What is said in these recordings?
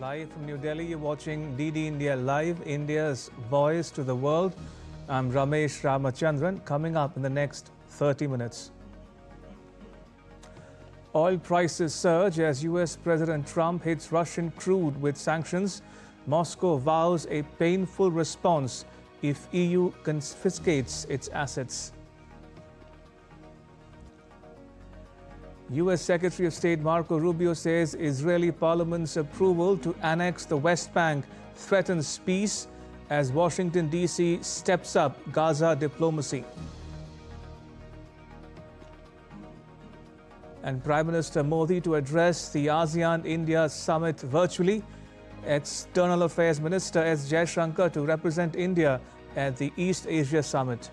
Live from New Delhi, you're watching DD India Live, India's voice to the world. I'm Ramesh Ramachandran. Coming up in the next 30 minutes. Oil prices surge as US President Trump hits Russian crude with sanctions. Moscow vows a painful response if EU confiscates its assets. US Secretary of State Marco Rubio says Israeli parliament's approval to annex the West Bank threatens peace as Washington, D.C. steps up Gaza diplomacy. And Prime Minister Modi to address the Azan India Summit virtually. External Affairs Minister S. Jaishankar to represent India at the East Asia Summit.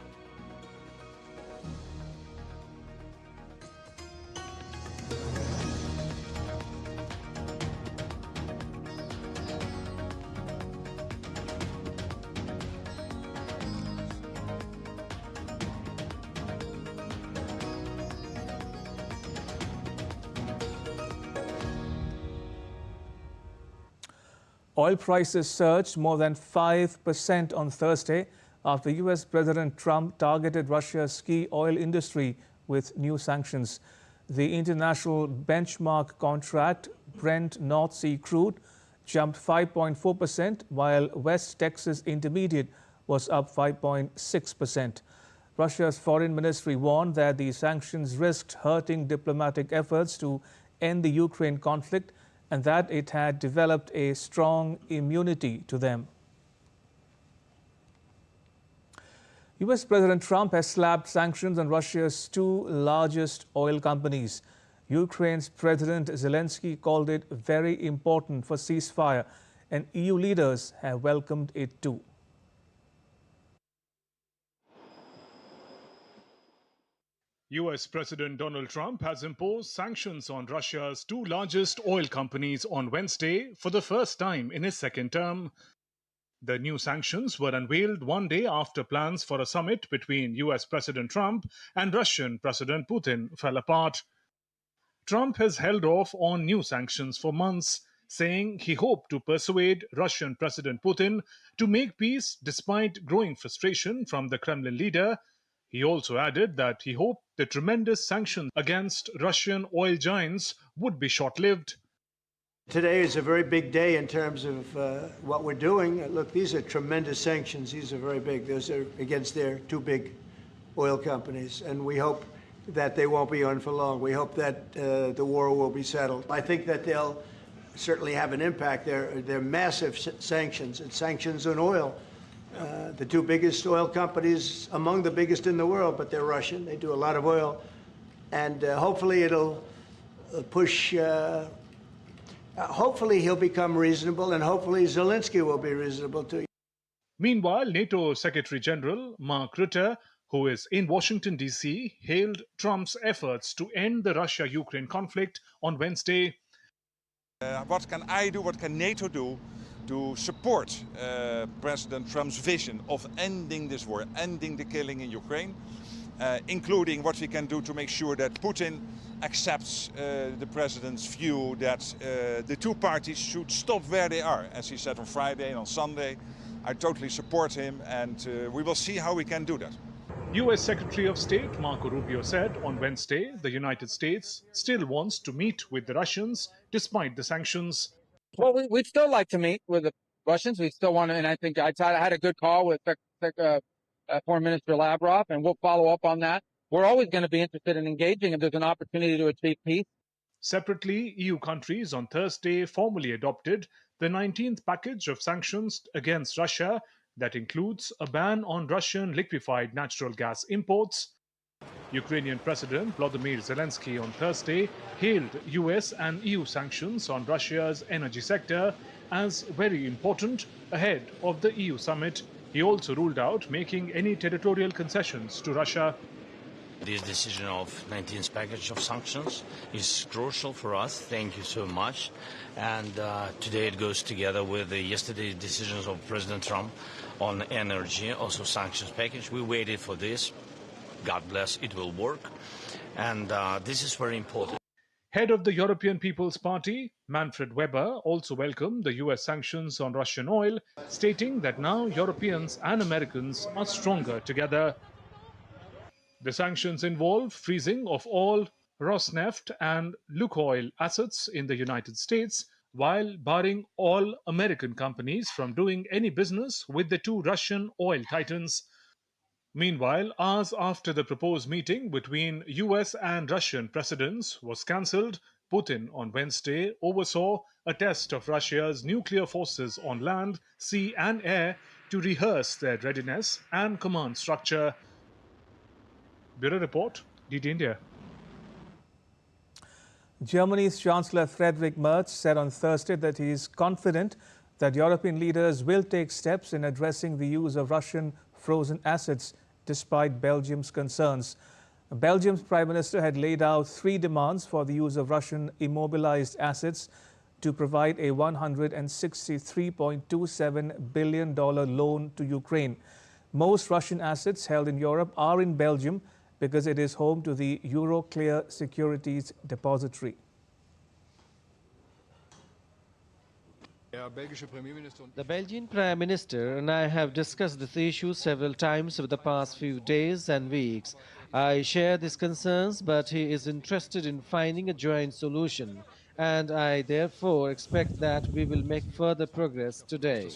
Oil prices surged more than 5% on Thursday after US President Trump targeted Russia's key oil industry with new sanctions. The international benchmark contract, Brent North Sea crude, jumped 5.4%, while West Texas Intermediate was up 5.6%. Russia's foreign ministry warned that the sanctions risked hurting diplomatic efforts to end the Ukraine conflict and that it had developed a strong immunity to them. US President Trump has slapped sanctions on Russia's two largest oil companies. Ukraine's President Zelensky called it very important for ceasefire, and EU leaders have welcomed it too. US President Donald Trump has imposed sanctions on Russia's two largest oil companies on Wednesday for the first time in his second term. The new sanctions were unveiled one day after plans for a summit between US President Trump and Russian President Putin fell apart. Trump has held off on new sanctions for months, saying he hoped to persuade Russian President Putin to make peace despite growing frustration from the Kremlin leader. He also added that he hoped the tremendous sanctions against Russian oil giants would be short-lived. Today is a very big day in terms of what we're doing. Look, these are tremendous sanctions. These are very big. Those are against their two big oil companies, and we hope that they won't be on for long. We hope that the war will be settled. I think that they'll certainly have an impact. They're massive sanctions. It's sanctions on oil. The two biggest oil companies, among the biggest in the world, but they're Russian. They do a lot of oil. And hopefully it'll push, hopefully he'll become reasonable, and hopefully Zelensky will be reasonable too. Meanwhile, NATO Secretary General Mark Rutte, who is in Washington, D.C., hailed Trump's efforts to end the Russia-Ukraine conflict on Wednesday. What can I do, what can NATO do to support President Trump's vision of ending this war, ending the killing in Ukraine, including what we can do to make sure that Putin accepts the president's view that the two parties should stop where they are. As he said on Friday and on Sunday, I totally support him, and we will see how we can do that. US Secretary of State Marco Rubio said on Wednesday the United States still wants to meet with the Russians despite the sanctions. Well, we'd still like to meet with the Russians. We still want to, and I think I had a good call with Foreign Minister Lavrov, and we'll follow up on that. We're always going to be interested in engaging if there's an opportunity to achieve peace. Separately, EU countries on Thursday formally adopted the 19th package of sanctions against Russia that includes a ban on Russian liquefied natural gas imports. Ukrainian President Volodymyr Zelensky on Thursday hailed US and EU sanctions on Russia's energy sector as very important ahead of the EU summit. He also ruled out making any territorial concessions to Russia. This decision of 19th package of sanctions is crucial for us. Thank you so much. And today it goes together with the yesterday's decisions of President Trump on energy, also sanctions package. We waited for this. God bless, it will work. And this is very important. Head of the European People's Party, Manfred Weber, also welcomed the US sanctions on Russian oil, stating that now Europeans and Americans are stronger together. The sanctions involve freezing of all Rosneft and Lukoil assets in the United States, while barring all American companies from doing any business with the two Russian oil titans. Meanwhile, hours after the proposed meeting between US and Russian presidents was cancelled, Putin on Wednesday oversaw a test of Russia's nuclear forces on land, sea, and air to rehearse their readiness and command structure. Bureau Report, DT India. Germany's Chancellor Friedrich Merz said on Thursday that he is confident that European leaders will take steps in addressing the use of Russian frozen assets, despite Belgium's concerns. Belgium's Prime Minister had laid out 3 demands for the use of Russian immobilized assets to provide a $163.27 billion loan to Ukraine. Most Russian assets held in Europe are in Belgium because it is home to the Euroclear Securities Depository. The Belgian Prime Minister and I have discussed this issue several times over the past few days and weeks. I share these concerns, but he is interested in finding a joint solution, and I therefore expect that we will make further progress today.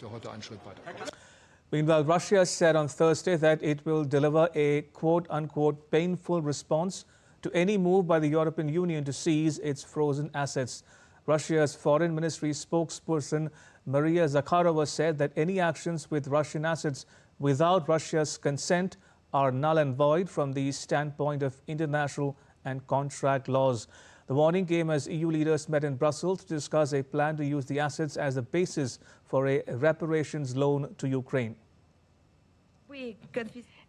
Meanwhile, Russia said on Thursday that it will deliver a quote-unquote painful response to any move by the European Union to seize its frozen assets. Russia's Foreign Ministry spokesperson Maria Zakharova said that any actions with Russian assets without Russia's consent are null and void from the standpoint of international and contract laws. The warning came as EU leaders met in Brussels to discuss a plan to use the assets as the basis for a reparations loan to Ukraine.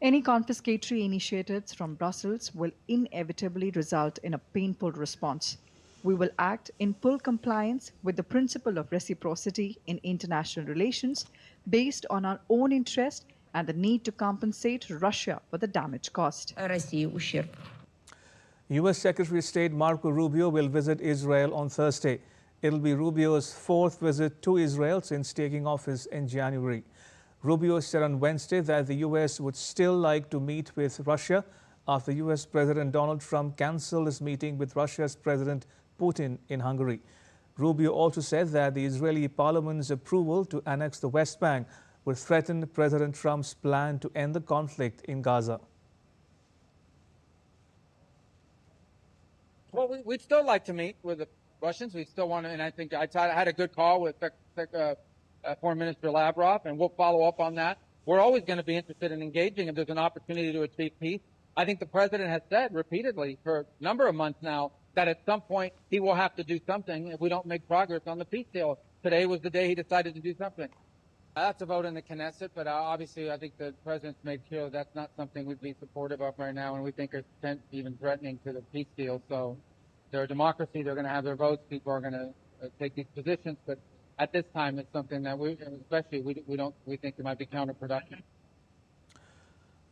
Any confiscatory initiatives from Brussels will inevitably result in a painful response. We will act in full compliance with the principle of reciprocity in international relations based on our own interest and the need to compensate Russia for the damage caused. U.S. Secretary of State Marco Rubio will visit Israel on Thursday. It'll be Rubio's 4th visit to Israel since taking office in January. Rubio said on Wednesday that the U.S. would still like to meet with Russia after U.S. President Donald Trump canceled his meeting with Russia's President Putin in Hungary. Rubio also said that the Israeli parliament's approval to annex the West Bank would threaten President Trump's plan to end the conflict in Gaza. Well, we'd still like to meet with the Russians. We still want to, and I think I had a good call with Foreign Minister Lavrov, and we'll follow up on that. We're always going to be interested in engaging if there's an opportunity to achieve peace. I think the president has said repeatedly for a number of months now that at some point he will have to do something if we don't make progress on the peace deal. Today was the day he decided to do something. That's a vote in the Knesset, but obviously I think the president's made clear that's not something we'd be supportive of right now, and we think it's even threatening to the peace deal. So they're a democracy, they're going to have their votes, people are going to take these positions, but at this time it's something that we think it might be counterproductive.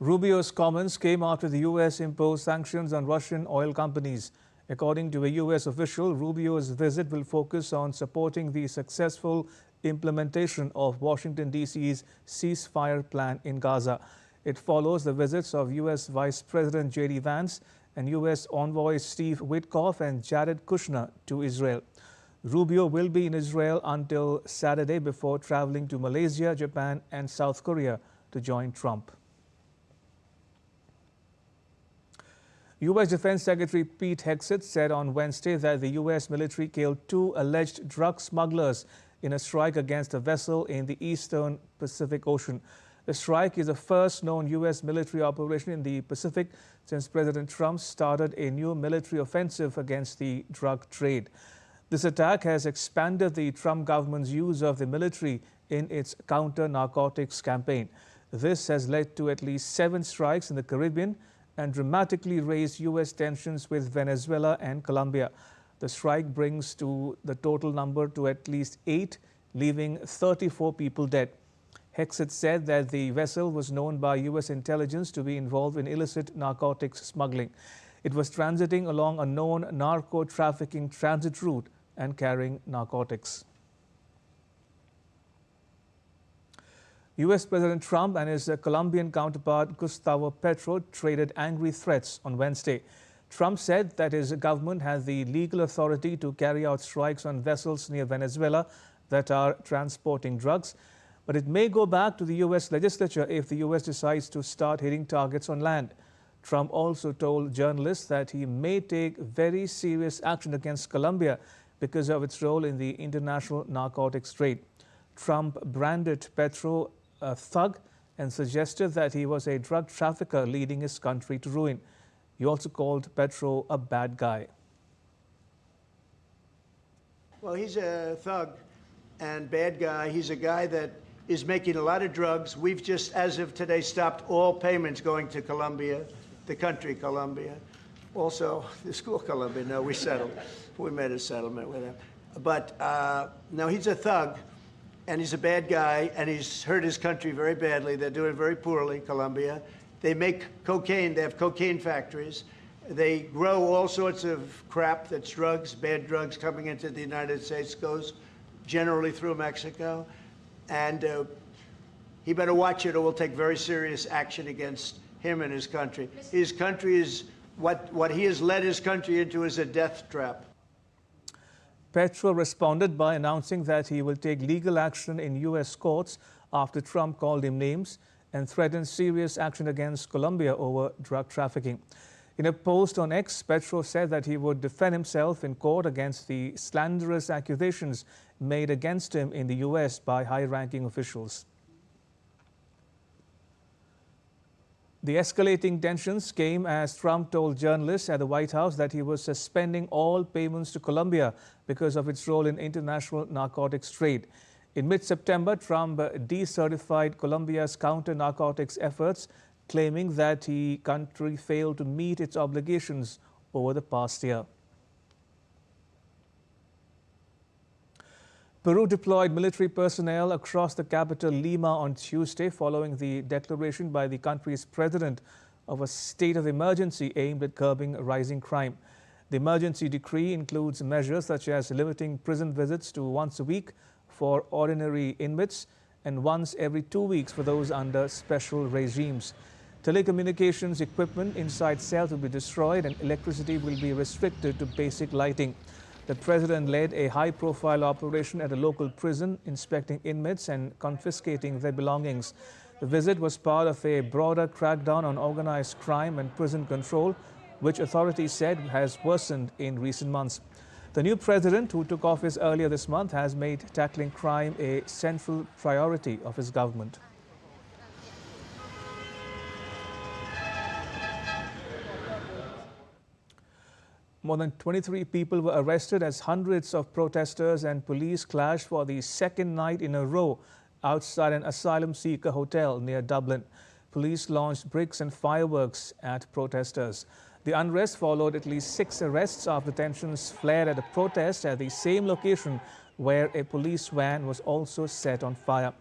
Rubio's comments came after the U.S. imposed sanctions on Russian oil companies. According to a U.S. official, Rubio's visit will focus on supporting the successful implementation of Washington, D.C.'s ceasefire plan in Gaza. It follows the visits of U.S. Vice President J.D. Vance and U.S. envoys Steve Witkoff and Jared Kushner to Israel. Rubio will be in Israel until Saturday before traveling to Malaysia, Japan, and South Korea to join Trump. U.S. Defense Secretary Pete Hegseth said on Wednesday that the U.S. military killed 2 alleged drug smugglers in a strike against a vessel in the eastern Pacific Ocean. The strike is the first known U.S. military operation in the Pacific since President Trump started a new military offensive against the drug trade. This attack has expanded the Trump government's use of the military in its counter-narcotics campaign. This has led to at least 7 strikes in the Caribbean and dramatically raised U.S. tensions with Venezuela and Colombia. The strike brings to the total number to at least 8, leaving 34 people dead. Hegseth said that the vessel was known by U.S. intelligence to be involved in illicit narcotics smuggling. It was transiting along a known narco-trafficking transit route and carrying narcotics. U.S. President Trump and his Colombian counterpart Gustavo Petro traded angry threats on Wednesday. Trump said that his government has the legal authority to carry out strikes on vessels near Venezuela that are transporting drugs, but it may go back to the U.S. legislature if the U.S. decides to start hitting targets on land. Trump also told journalists that he may take very serious action against Colombia because of its role in the international narcotics trade. Trump branded Petro a thug and suggested that he was a drug trafficker leading his country to ruin. He also called Petro a bad guy. Well, he's a thug and bad guy. He's a guy that is making a lot of drugs. We've just, as of today, stopped all payments going to Colombia, the country Colombia. Also, the school Colombia. No, we settled. We made a settlement with him. But no, he's a thug. And he's a bad guy, and he's hurt his country very badly. They're doing very poorly, Colombia. They make cocaine. They have cocaine factories. They grow all sorts of crap that's drugs, bad drugs coming into the United States, goes generally through Mexico. And he better watch it or we'll take very serious action against him and his country. His country is, what he has led his country into is a death trap. Petro responded by announcing that he will take legal action in U.S. courts after Trump called him names and threatened serious action against Colombia over drug trafficking. In a post on X, Petro said that he would defend himself in court against the slanderous accusations made against him in the U.S. by high-ranking officials. The escalating tensions came as Trump told journalists at the White House that he was suspending all payments to Colombia because of its role in international narcotics trade. In mid-September, Trump decertified Colombia's counter-narcotics efforts, claiming that the country failed to meet its obligations over the past year. Peru deployed military personnel across the capital Lima on Tuesday following the declaration by the country's president of a state of emergency aimed at curbing rising crime. The emergency decree includes measures such as limiting prison visits to once a week for ordinary inmates and once every 2 weeks for those under special regimes. Telecommunications equipment inside cells will be destroyed and electricity will be restricted to basic lighting. The president led a high-profile operation at a local prison, inspecting inmates and confiscating their belongings. The visit was part of a broader crackdown on organized crime and prison control, which authorities said has worsened in recent months. The new president, who took office earlier this month, has made tackling crime a central priority of his government. More than 23 people were arrested as hundreds of protesters and police clashed for the second night in a row outside an asylum seeker hotel near Dublin. Police launched bricks and fireworks at protesters. The unrest followed at least 6 arrests after tensions flared at a protest at the same location where a police van was also set on fire.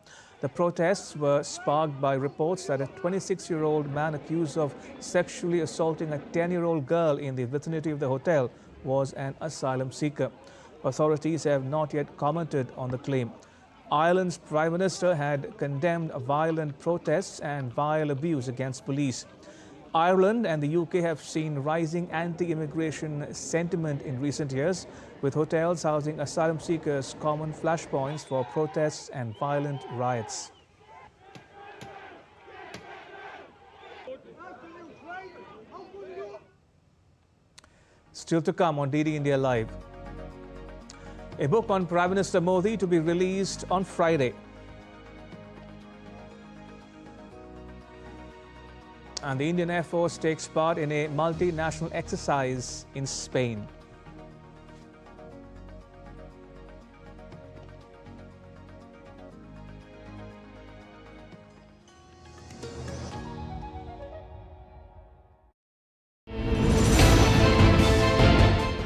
The protests were sparked by reports that a 26-year-old man accused of sexually assaulting a 10-year-old girl in the vicinity of the hotel was an asylum seeker. Authorities have not yet commented on the claim. Ireland's Prime Minister had condemned violent protests and vile abuse against police. Ireland and the UK have seen rising anti-immigration sentiment in recent years, with hotels housing asylum seekers common flashpoints for protests and violent riots. Still to come on DD India Live. A book on Prime Minister Modi to be released on Friday. And the Indian Air Force takes part in a multinational exercise in Spain.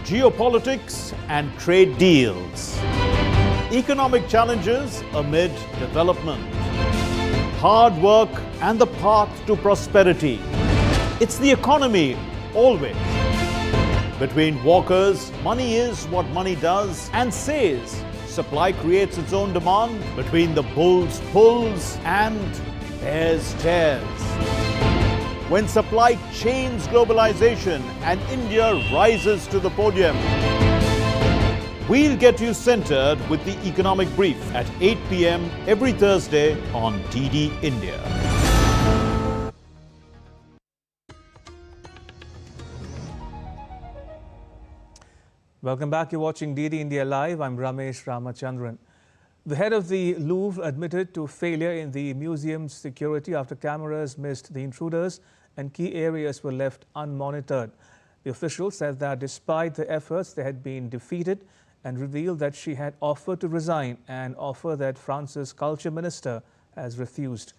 Geopolitics and trade deals. Economic challenges amid development. Hard work and the path to prosperity. It's the economy always. Between walkers, money is what money does, and says supply creates its own demand. Between the bulls pulls and bears tears. When supply chains globalization and India rises to the podium. We'll get you centered with the Economic Brief at 8 p.m. every Thursday on DD India. Welcome back. You're watching DD India Live. I'm Ramesh Ramachandran. The head of the Louvre admitted to failure in the museum's security after cameras missed the intruders and key areas were left unmonitored. The official said that despite the efforts, they had been defeated and revealed that she had offered to resign, an offer that France's culture minister has refused.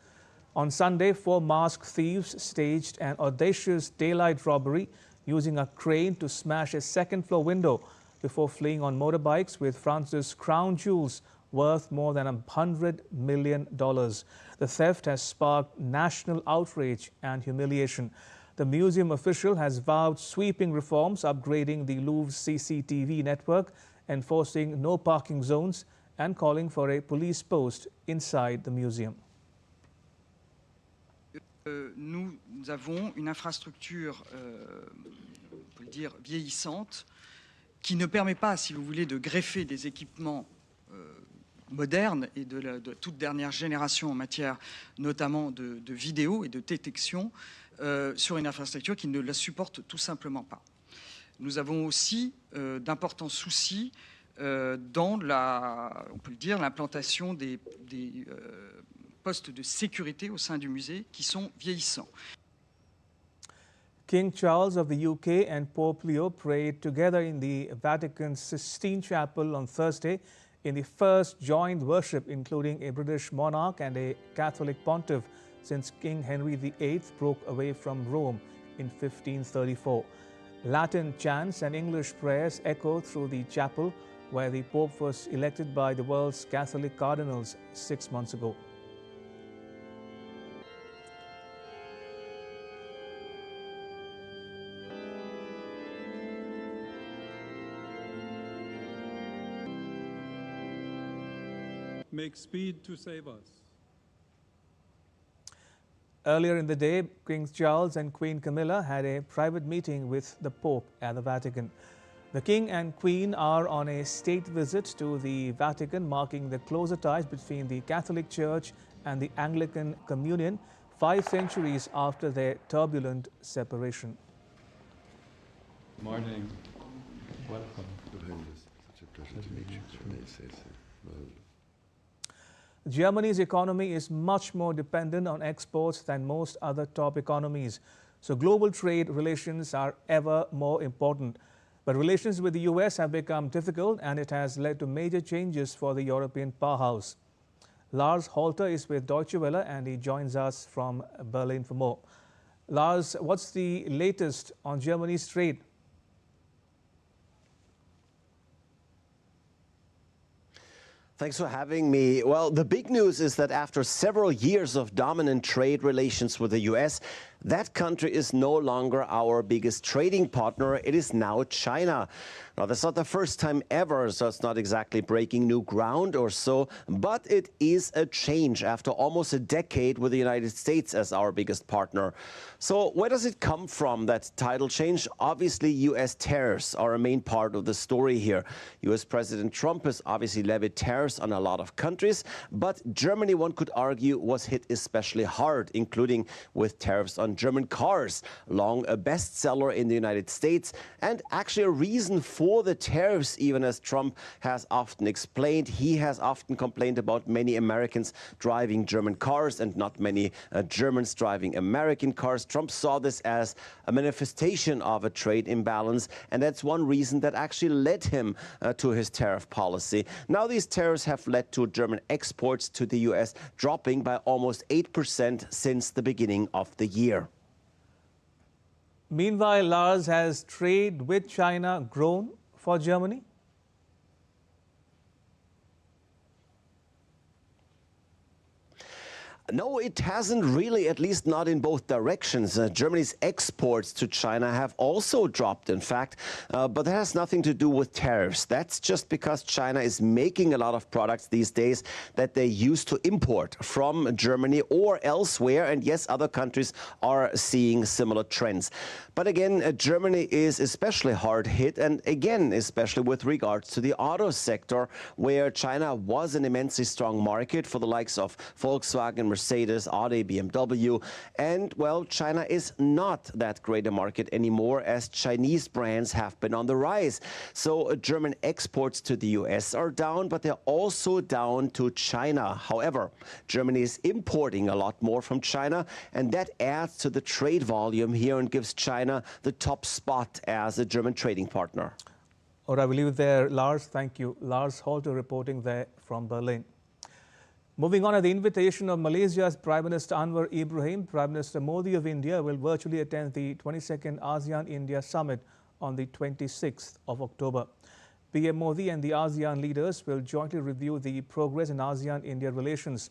On Sunday, 4 masked thieves staged an audacious daylight robbery using a crane to smash a second-floor window before fleeing on motorbikes with France's crown jewels worth more than $100 million. The theft has sparked national outrage and humiliation. The museum official has vowed sweeping reforms, upgrading the Louvre's CCTV network, enforcing no parking zones, and calling for a police post inside the museum. Nous avons une infrastructure, on peut le dire, vieillissante, qui ne permet pas, si vous voulez, de greffer des équipements modernes et de toute dernière génération en matière notamment de vidéo et de détection sur une infrastructure qui ne la supporte tout simplement pas. Nous avons aussi d'importants soucis dans on peut le dire, l'implantation des postes de sécurité au sein du musée qui sont vieillissants. King Charles of the UK and Pope Leo prayed together in the Vatican's Sistine Chapel on Thursday in the first joint worship, including a British monarch and a Catholic pontiff, since King Henry VIII broke away from Rome in 1534. Latin chants and English prayers echoed through the chapel, where the Pope was elected by the world's Catholic cardinals 6 months ago. Make speed to save us. Earlier in the day, King Charles and Queen Camilla had a private meeting with the Pope at the Vatican. The King and Queen are on a state visit to the Vatican, marking the closer ties between the Catholic Church and the Anglican Communion 5 centuries after their turbulent separation. Morning. Welcome. Such a pleasure to meet you. Germany's economy is much more dependent on exports than most other top economies. So global trade relations are ever more important. But relations with the US have become difficult, and it has led to major changes for the European powerhouse. Lars Holter is with Deutsche Welle and he joins us from Berlin for more. Lars, what's the latest on Germany's trade? Thanks for having me. Well, the big news is that after several years of dominant trade relations with the US, that country is no longer our biggest trading partner. It is now China. Now, that's not the first time ever, so it's not exactly breaking new ground or so, but it is a change after almost a decade with the United States as our biggest partner. So where does it come from, that title change? Obviously, US tariffs are a main part of the story here. US President Trump has obviously levied tariffs on a lot of countries, but Germany, one could argue, was hit especially hard, including with tariffs on German cars, long a bestseller in the United States, and actually a reason for the tariffs, even as Trump has often explained. He has often complained about many Americans driving German cars and not many Germans driving American cars. Trump saw this as a manifestation of a trade imbalance, and that's one reason that actually led him to his tariff policy. Now these tariffs have led to German exports to the US dropping by almost 8% since the beginning of the year. Meanwhile, Lars, has trade with China grown for Germany? No, it hasn't really, at least not in both directions. Germany's exports to China have also dropped, in fact, but that has nothing to do with tariffs. That's just because China is making a lot of products these days that they used to import from Germany or elsewhere, and yes, other countries are seeing similar trends. But again, Germany is especially hard hit, and again, especially with regards to the auto sector, where China was an immensely strong market for the likes of Volkswagen, Mercedes, Audi, BMW, and well, China is not that great a market anymore, as Chinese brands have been on the rise. So German exports to the US are down, but they're also down to China. However, Germany is importing a lot more from China, and that adds to the trade volume here and gives China the top spot as a German trading partner. All right, we'll leave it there. Lars, thank you. Lars Holter reporting there from Berlin. Moving on, at the invitation of Malaysia's Prime Minister Anwar Ibrahim, Prime Minister Modi of India will virtually attend the 22nd ASEAN India Summit on the 26th of October. PM Modi and the ASEAN leaders will jointly review the progress in ASEAN-India relations.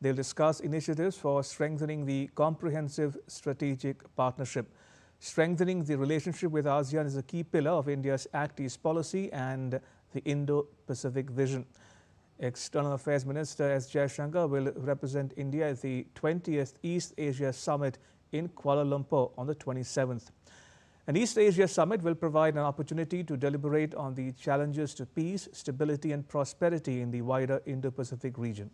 They'll discuss initiatives for strengthening the comprehensive strategic partnership. Strengthening the relationship with ASEAN is a key pillar of India's Act East policy and the Indo-Pacific vision. External Affairs Minister S. Jaishankar will represent India at the 20th East Asia Summit in Kuala Lumpur on the 27th. An East Asia Summit will provide an opportunity to deliberate on the challenges to peace, stability and prosperity in the wider Indo-Pacific region.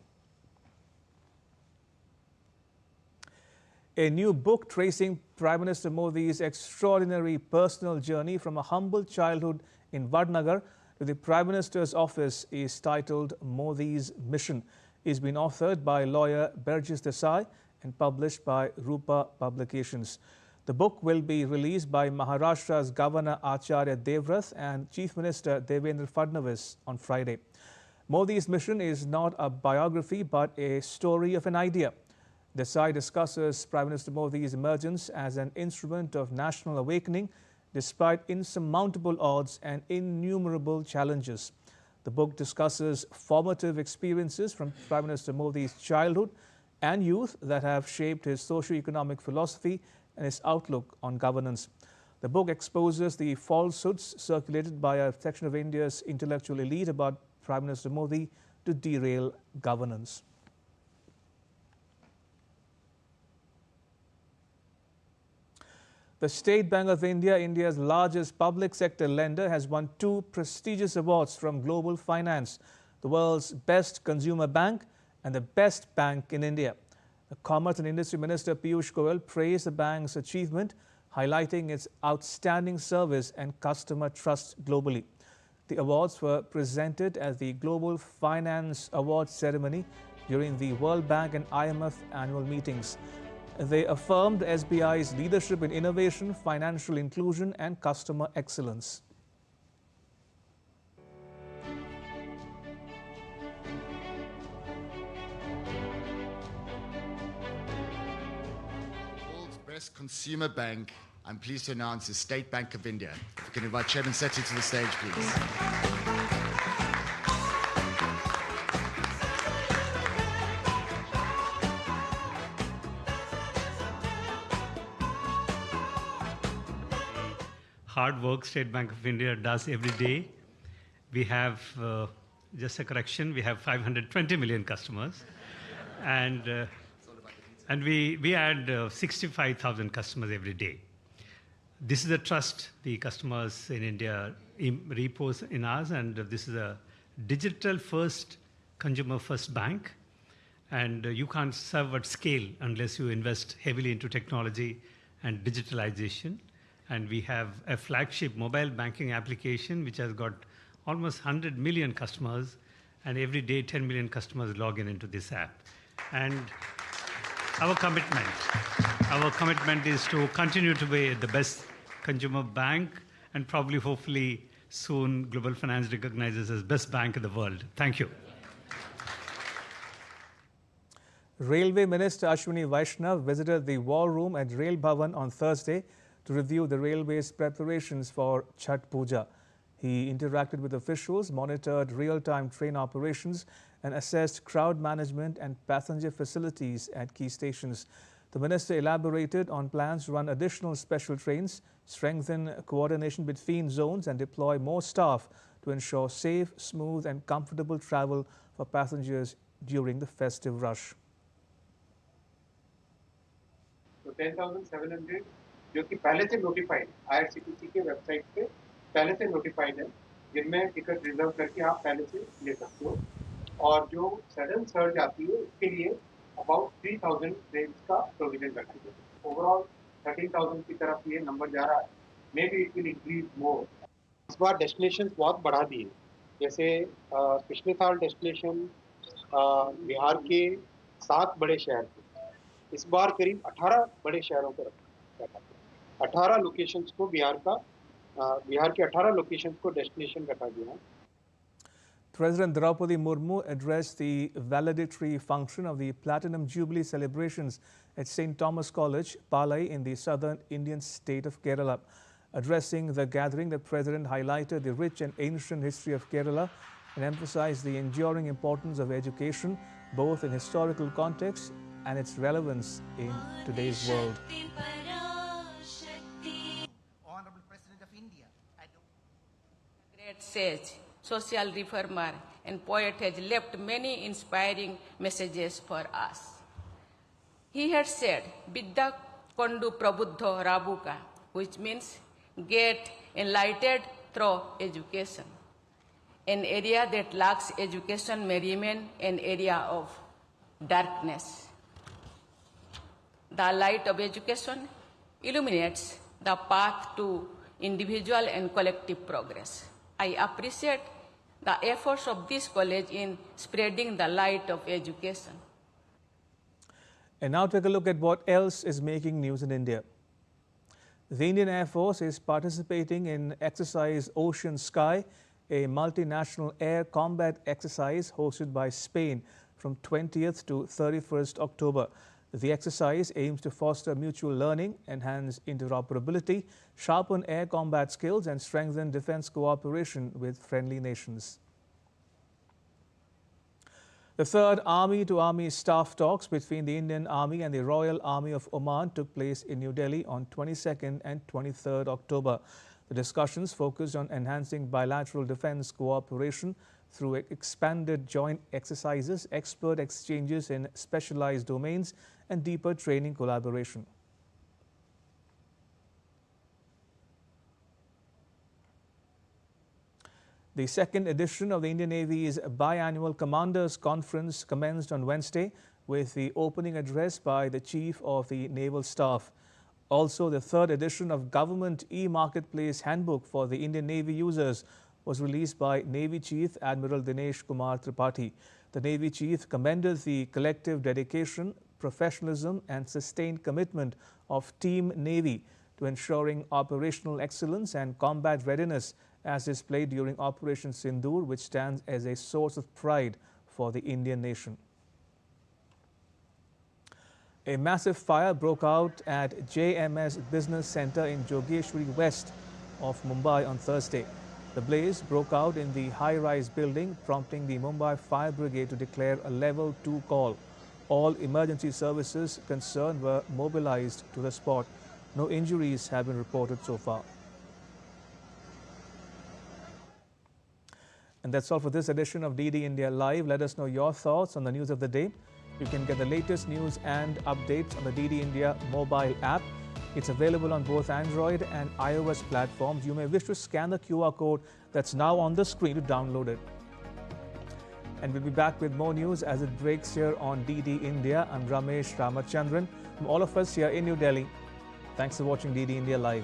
A new book tracing Prime Minister Modi's extraordinary personal journey from a humble childhood in Vadnagar to the Prime Minister's office is titled Modi's Mission. It's been authored by lawyer Burgess Desai and published by Rupa Publications. The book will be released by Maharashtra's Governor Acharya Devrath and Chief Minister Devendra Fadnavis on Friday. Modi's Mission is not a biography but a story of an idea. Desai discusses Prime Minister Modi's emergence as an instrument of national awakening despite insurmountable odds and innumerable challenges. The book discusses formative experiences from Prime Minister Modi's childhood and youth that have shaped his socio-economic philosophy and his outlook on governance. The book exposes the falsehoods circulated by a section of India's intellectual elite about Prime Minister Modi to derail governance. The State Bank of India, India's largest public sector lender, has won 2 prestigious awards from Global Finance, the world's best consumer bank and the best bank in India. The Commerce and Industry Minister Piyush Goyal praised the bank's achievement, highlighting its outstanding service and customer trust globally. The awards were presented at the Global Finance Awards ceremony during the World Bank and IMF annual meetings. They affirmed SBI's leadership in innovation, financial inclusion and customer excellence. World's best consumer bank, I'm pleased to announce, is State Bank of India. If we can invite Chairman Sethi to the stage, please. Hard work State Bank of India does every day. We have, just a correction, we have 520 million customers. And we add 65,000 customers every day. This is the trust the customers in India repose in us, and this is a digital-first, consumer-first bank. And you can't serve at scale unless you invest heavily into technology and digitalization. And we have a flagship mobile banking application which has got almost 100 million customers, and every day 10 million customers log into this app. And our commitment is to continue to be the best consumer bank, and probably, hopefully, soon Global Finance recognizes as best bank in the world. Thank you. Railway Minister Ashwini Vaishnav visited the War Room at Rail Bhavan on Thursday to review the railway's preparations for Chhath Puja. He interacted with officials, monitored real-time train operations and assessed crowd management and passenger facilities at key stations. The minister elaborated on plans to run additional special trains, strengthen coordination between zones and deploy more staff to ensure safe, smooth and comfortable travel for passengers during the festive rush. तो 10,700 जो कि पहले से notified IRCTC के website पे पहले से notified है, जिनमें टिकट रिजर्व करके आप पहले से ले सकते हो, और जो सडन सर्ज आती है उसके लिए अबाउट 3,000 ट्रेन का प्रोविजन रखा गया है। ओवरऑल 13,000 की तरफ ये नंबर जा रहा है, may be it will increase more. इस बार डेस्टिनेशन बहुत बढ़ा दिए, जैसे पिछले साल डेस्टिनेशन बिहार के 7 बड़े शहर थे, इस बार करीब 18 बड़े शहरों को रखा गया। 18 लोकेशंस को बिहार के 18 लोकेशंस को डेस्टिनेशन रखा गया है। President Draupadi Murmu addressed the valedictory function of the Platinum Jubilee celebrations at St. Thomas College, Palai, in the southern Indian state of Kerala. Addressing the gathering, the President highlighted the rich and ancient history of Kerala and emphasized the enduring importance of education, both in historical context and its relevance in today's world. Honorable President of India, great sage, social reformer and poet has left many inspiring messages for us. He had said, Vidya Kondu Prabuddho Rabuka, which means get enlightened through education. An area that lacks education may remain an area of darkness. The light of education illuminates the path to individual and collective progress. I appreciate the efforts of this college in spreading the light of education. And now take a look at what else is making news in India. The Indian Air Force is participating in Exercise Ocean Sky, a multinational air combat exercise hosted by Spain from 20th to 31st October. The exercise aims to foster mutual learning, enhance interoperability, sharpen air combat skills and strengthen defense cooperation with friendly nations. The third Army-to-Army staff talks between the Indian Army and the Royal Army of Oman took place in New Delhi on 22nd and 23rd October. The discussions focused on enhancing bilateral defense cooperation through expanded joint exercises, expert exchanges in specialized domains, and deeper training collaboration. The second edition of the Indian Navy's biannual Commanders Conference commenced on Wednesday with the opening address by the Chief of the Naval Staff. Also, the third edition of Government E-Marketplace Handbook for the Indian Navy users was released by Navy Chief Admiral Dinesh Kumar Tripathi. The Navy Chief commended the collective dedication, professionalism and sustained commitment of Team Navy to ensuring operational excellence and combat readiness as displayed during Operation Sindoor, which stands as a source of pride for the Indian nation. A massive fire broke out at JMS Business Centre in Jogeshwari West of Mumbai on Thursday. The blaze broke out in the high-rise building, prompting the Mumbai Fire Brigade to declare a Level 2 call. All emergency services concerned were mobilized to the spot. No injuries have been reported so far. And that's all for this edition of DD India Live. Let us know your thoughts on the news of the day. You can get the latest news and updates on the DD India mobile app. It's available on both Android and iOS platforms. You may wish to scan the QR code that's now on the screen to download it. And we'll be back with more news as it breaks here on DD India. I'm Ramesh Ramachandran. From all of us here in New Delhi, thanks for watching DD India Live.